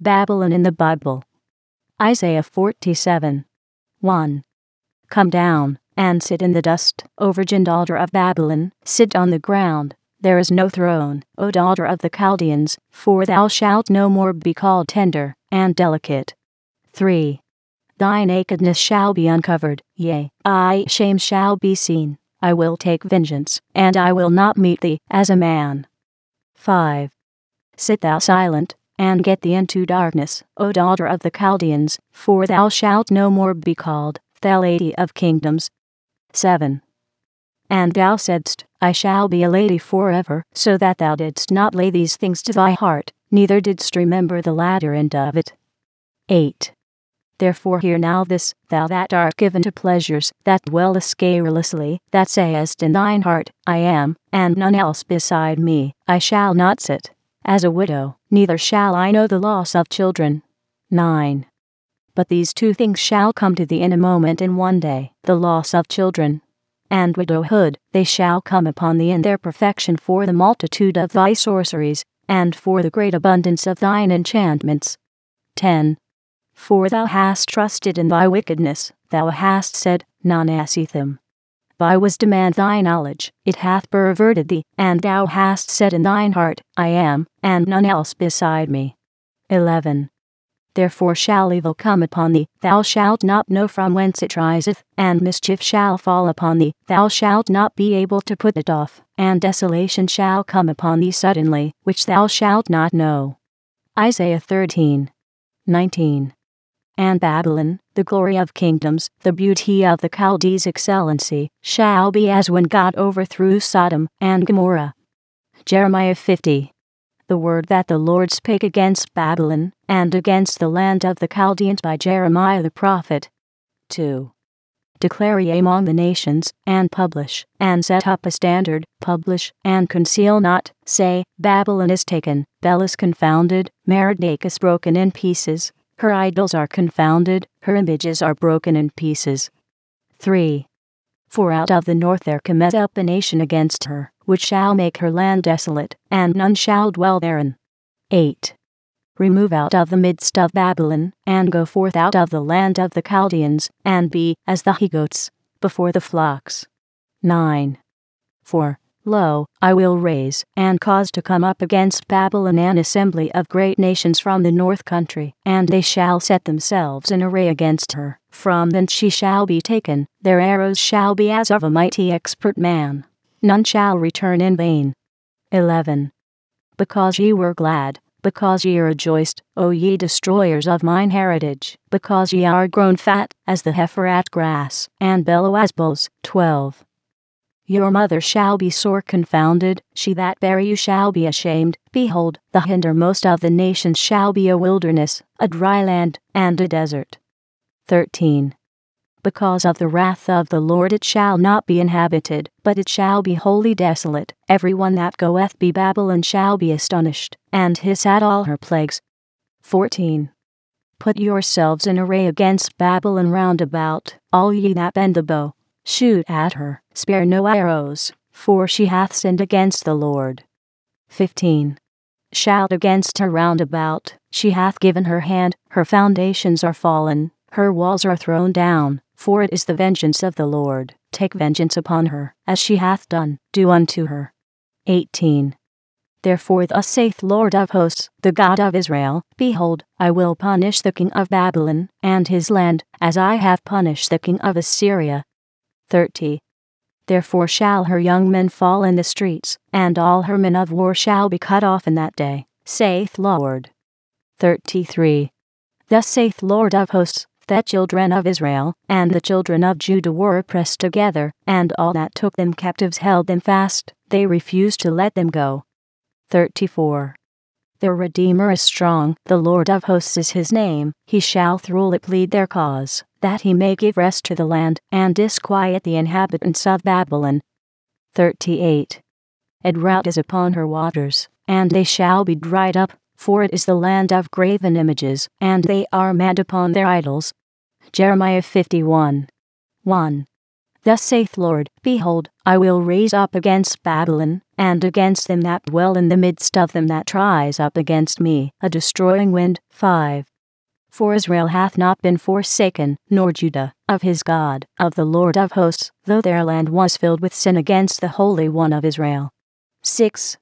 Babylon in the Bible. Isaiah 47. 1. Come down, and sit in the dust, O virgin daughter of Babylon, sit on the ground. There is no throne, O daughter of the Chaldeans, for thou shalt no more be called tender and delicate. 3. Thy nakedness shall be uncovered, yea, thy shame shall be seen. I will take vengeance, and I will not meet thee as a man. 5. Sit thou silent, and get thee into darkness, O daughter of the Chaldeans, for thou shalt no more be called the lady of kingdoms. 7. And thou saidst, I shall be a lady forever, so that thou didst not lay these things to thy heart, neither didst remember the latter end of it. 8. Therefore hear now this, thou that art given to pleasures, that dwellest carelessly, that sayest in thine heart, I am, and none else beside me, I shall not sit as a widow, neither shall I know the loss of children. 9. But these two things shall come to thee in a moment, in one day, the loss of children and widowhood. They shall come upon thee in their perfection, for the multitude of thy sorceries, and for the great abundance of thine enchantments. 10. For thou hast trusted in thy wickedness, thou hast said, None seeth him. Thy wisdom and thy knowledge, it hath perverted thee, and thou hast said in thine heart, I am, and none else beside me. 11. Therefore shall evil come upon thee, thou shalt not know from whence it riseth, and mischief shall fall upon thee, thou shalt not be able to put it off, and desolation shall come upon thee suddenly, which thou shalt not know. Isaiah 13. 19. And Babylon, the glory of kingdoms, the beauty of the Chaldees' excellency, shall be as when God overthrew Sodom and Gomorrah. Jeremiah 50. The word that the Lord spake against Babylon, and against the land of the Chaldeans by Jeremiah the prophet. 2. Declare ye among the nations, and publish, and set up a standard, publish, and conceal not, say, Babylon is taken, Bel is confounded, Merodach is broken in pieces. Her idols are confounded, her images are broken in pieces. 3. For out of the north there cometh up a nation against her, which shall make her land desolate, and none shall dwell therein. 8. Remove out of the midst of Babylon, and go forth out of the land of the Chaldeans, and be as the he-goats before the flocks. 9. For, lo, I will raise, and cause to come up against Babylon an assembly of great nations from the north country, and they shall set themselves in array against her. From thence she shall be taken, their arrows shall be as of a mighty expert man. None shall return in vain. 11. Because ye were glad, because ye rejoiced, O ye destroyers of mine heritage, because ye are grown fat, as the heifer at grass, and bellow as bulls. 12. Your mother shall be sore confounded, she that bare you shall be ashamed. Behold, the hindermost of the nations shall be a wilderness, a dry land, and a desert. 13. Because of the wrath of the Lord it shall not be inhabited, but it shall be wholly desolate. Every one that goeth be Babylon shall be astonished, and hiss at all her plagues. 14. Put yourselves in array against Babylon round about, all ye that bend the bow. Shoot at her, spare no arrows, for she hath sinned against the Lord. 15. Shout against her round about, she hath given her hand, her foundations are fallen, her walls are thrown down, for it is the vengeance of the Lord. Take vengeance upon her, as she hath done, do unto her. 18. Therefore thus saith Lord of hosts, the God of Israel, Behold, I will punish the king of Babylon, and his land, as I have punished the king of Assyria. 30. Therefore shall her young men fall in the streets, and all her men of war shall be cut off in that day, saith Lord. 33. Thus saith Lord of hosts, the children of Israel, and the children of Judah were pressed together, and all that took them captives held them fast, they refused to let them go. 34. Their Redeemer is strong, the Lord of hosts is his name, he shall throughly plead their cause, that he may give rest to the land, and disquiet the inhabitants of Babylon. 38. A drought is upon her waters, and they shall be dried up, for it is the land of graven images, and they are mad upon their idols. Jeremiah 51. 1. Thus saith Lord, Behold, I will raise up against Babylon and against them that dwell in the midst of them that rise up against me, a destroying wind. 5. For Israel hath not been forsaken, nor Judah, of his God, of the Lord of hosts, though their land was filled with sin against the Holy One of Israel. 6.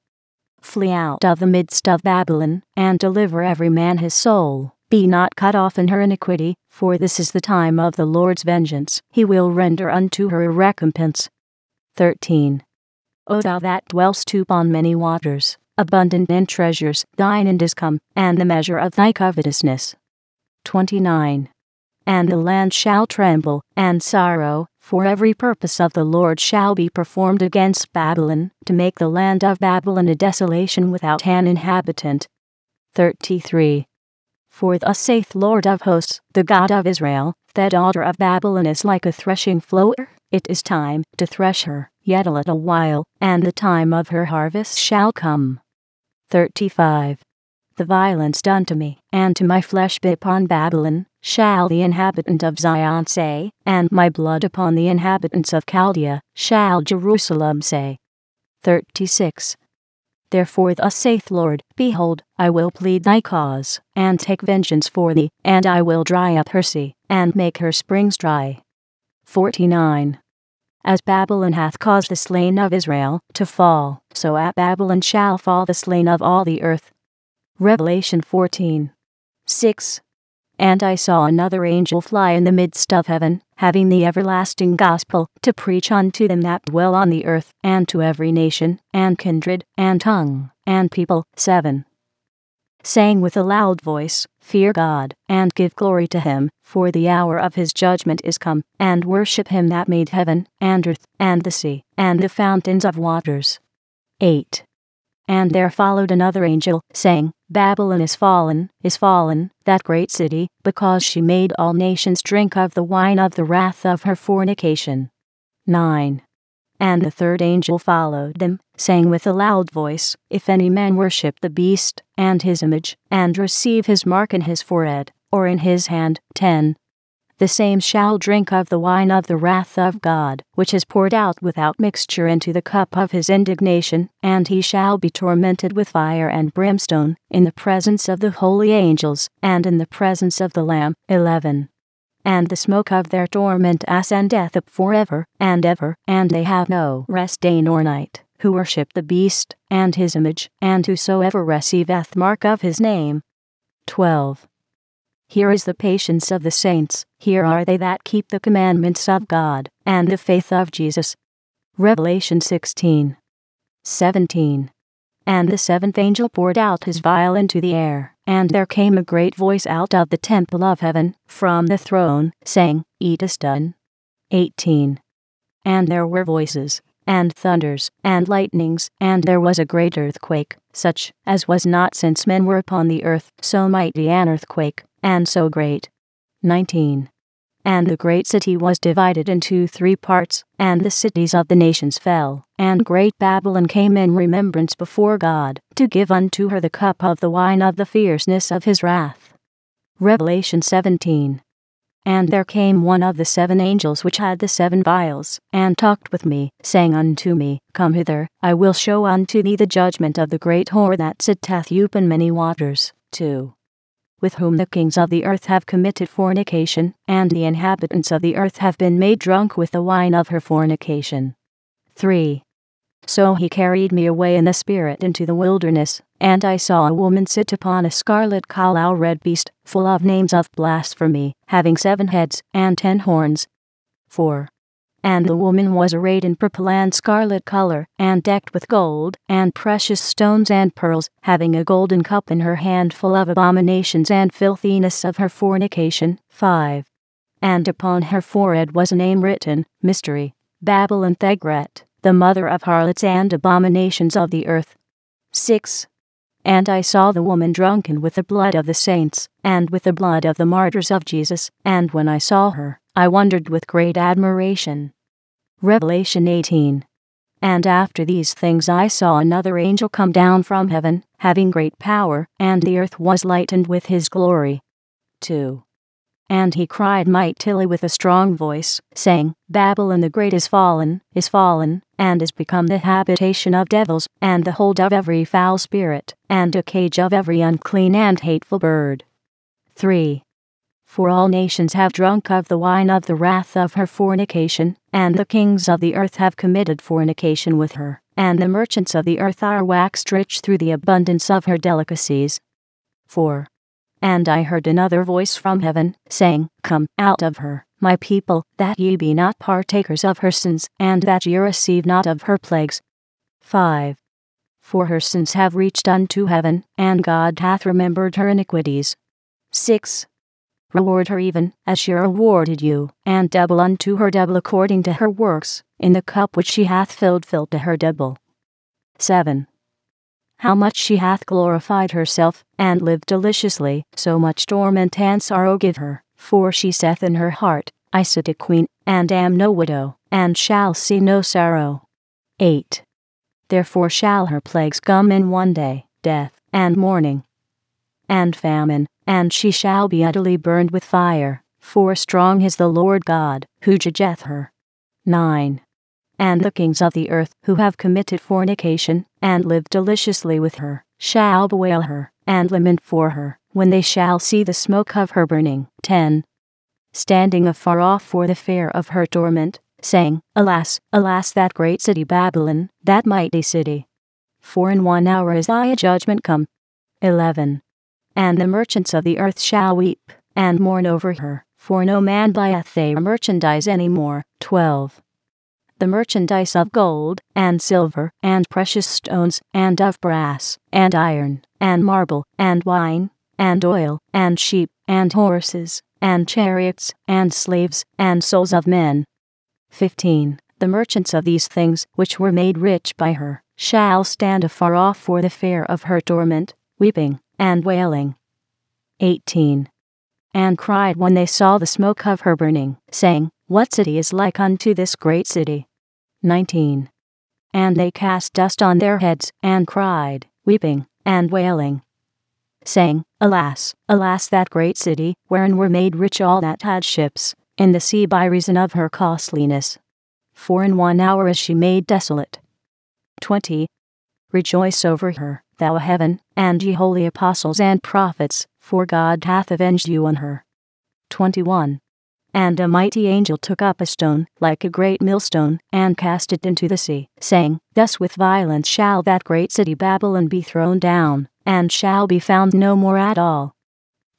Flee out of the midst of Babylon, and deliver every man his soul. Be not cut off in her iniquity, for this is the time of the Lord's vengeance. He will render unto her a recompense. 13. O thou that dwellst upon many waters, abundant in treasures, thine end is come, and the measure of thy covetousness. 29. And the land shall tremble, and sorrow, for every purpose of the Lord shall be performed against Babylon, to make the land of Babylon a desolation without an inhabitant. 33. For thus saith Lord of hosts, the God of Israel, the daughter of Babylon is like a threshing floor. It is time to thresh her, yet a little while, and the time of her harvest shall come. 35. The violence done to me, and to my flesh be upon Babylon, shall the inhabitant of Zion say, and my blood upon the inhabitants of Chaldea, shall Jerusalem say. 36. Therefore thus saith Lord, Behold, I will plead thy cause, and take vengeance for thee, and I will dry up her sea, and make her springs dry. 49. As Babylon hath caused the slain of Israel to fall, so at Babylon shall fall the slain of all the earth. Revelation 14. 6. And I saw another angel fly in the midst of heaven, having the everlasting gospel, to preach unto them that dwell on the earth, and to every nation, and kindred, and tongue, and people. 7. Saying with a loud voice, Fear God, and give glory to him, for the hour of his judgment is come, and worship him that made heaven, and earth, and the sea, and the fountains of waters. 8. And there followed another angel, saying, Babylon is fallen, that great city, because she made all nations drink of the wine of the wrath of her fornication. 9. And the third angel followed them, saying with a loud voice, If any man worship the beast, and his image, and receive his mark in his forehead, or in his hand. 10. The same shall drink of the wine of the wrath of God, which is poured out without mixture into the cup of his indignation, and he shall be tormented with fire and brimstone, in the presence of the holy angels, and in the presence of the Lamb. 11. And the smoke of their torment ascendeth up forever and ever, and they have no rest day nor night, who worship the beast, and his image, and whosoever receiveth mark of his name. 12. Here is the patience of the saints, here are they that keep the commandments of God, and the faith of Jesus. Revelation 16. 17. And the seventh angel poured out his vial into the air, and there came a great voice out of the temple of heaven, from the throne, saying, It is done. 18. And there were voices, and thunders, and lightnings, and there was a great earthquake, such as was not since men were upon the earth, so mighty an earthquake, and so great. 19. And the great city was divided into 3 parts, and the cities of the nations fell, and great Babylon came in remembrance before God, to give unto her the cup of the wine of the fierceness of his wrath. Revelation 17. And there came one of the 7 angels which had the 7 vials, and talked with me, saying unto me, Come hither, I will show unto thee the judgment of the great whore that sitteth upon many waters. 2. With whom the kings of the earth have committed fornication, and the inhabitants of the earth have been made drunk with the wine of her fornication. 3. So he carried me away in the spirit into the wilderness, and I saw a woman sit upon a scarlet cow red beast, full of names of blasphemy, having 7 heads, and 10 horns. 4. And the woman was arrayed in purple and scarlet color, and decked with gold, and precious stones and pearls, having a golden cup in her hand full of abominations and filthiness of her fornication. 5. And upon her forehead was a name written, Mystery, Babylon the Great, the mother of harlots and abominations of the earth. 6. And I saw the woman drunken with the blood of the saints, and with the blood of the martyrs of Jesus, and when I saw her, I wondered with great admiration. Revelation 18. And after these things I saw another angel come down from heaven, having great power, and the earth was lightened with his glory. 2. And he cried mightily with a strong voice, saying, Babylon the great is fallen, and is become the habitation of devils, and the hold of every foul spirit, and a cage of every unclean and hateful bird. 3. For all nations have drunk of the wine of the wrath of her fornication, and the kings of the earth have committed fornication with her, and the merchants of the earth are waxed rich through the abundance of her delicacies. 4. And I heard another voice from heaven, saying, Come out of her, my people, that ye be not partakers of her sins, and that ye receive not of her plagues. 5. For her sins have reached unto heaven, and God hath remembered her iniquities. 6. Reward her even as she rewarded you, and double unto her double according to her works, in the cup which she hath filled fill to her double. 7. How much she hath glorified herself, and lived deliciously, so much torment and sorrow give her, for she saith in her heart, I sit a queen, and am no widow, and shall see no sorrow. 8. Therefore shall her plagues come in one day, death, and mourning, and famine, and she shall be utterly burned with fire, for strong is the Lord God, who judgeth her. 9. And the kings of the earth, who have committed fornication, and lived deliciously with her, shall bewail her, and lament for her, when they shall see the smoke of her burning. 10. Standing afar off for the fear of her torment, saying, Alas, alas, that great city Babylon, that mighty city! For in 1 hour is thy judgment come. 11. And the merchants of the earth shall weep, and mourn over her, for no man buyeth their merchandise any more. 12. The merchandise of gold, and silver, and precious stones, and of brass, and iron, and marble, and wine, and oil, and sheep, and horses, and chariots, and slaves, and souls of men. 15. The merchants of these things, which were made rich by her, shall stand afar off for the fear of her torment, weeping, and wailing. 18. And cried when they saw the smoke of her burning, saying, What city is like unto this great city? 19. And they cast dust on their heads, and cried, weeping, and wailing, saying, Alas, alas, that great city, wherein were made rich all that had ships, in the sea by reason of her costliness. For in 1 hour is she made desolate. 20. Rejoice over her, thou heaven, and ye holy apostles and prophets, for God hath avenged you on her. 21. And a mighty angel took up a stone, like a great millstone, and cast it into the sea, saying, Thus with violence shall that great city Babylon be thrown down, and shall be found no more at all.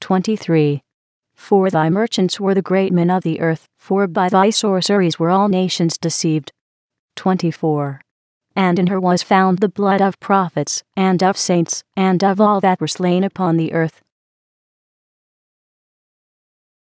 23. For thy merchants were the great men of the earth, for by thy sorceries were all nations deceived. 24. And in her was found the blood of prophets, and of saints, and of all that were slain upon the earth,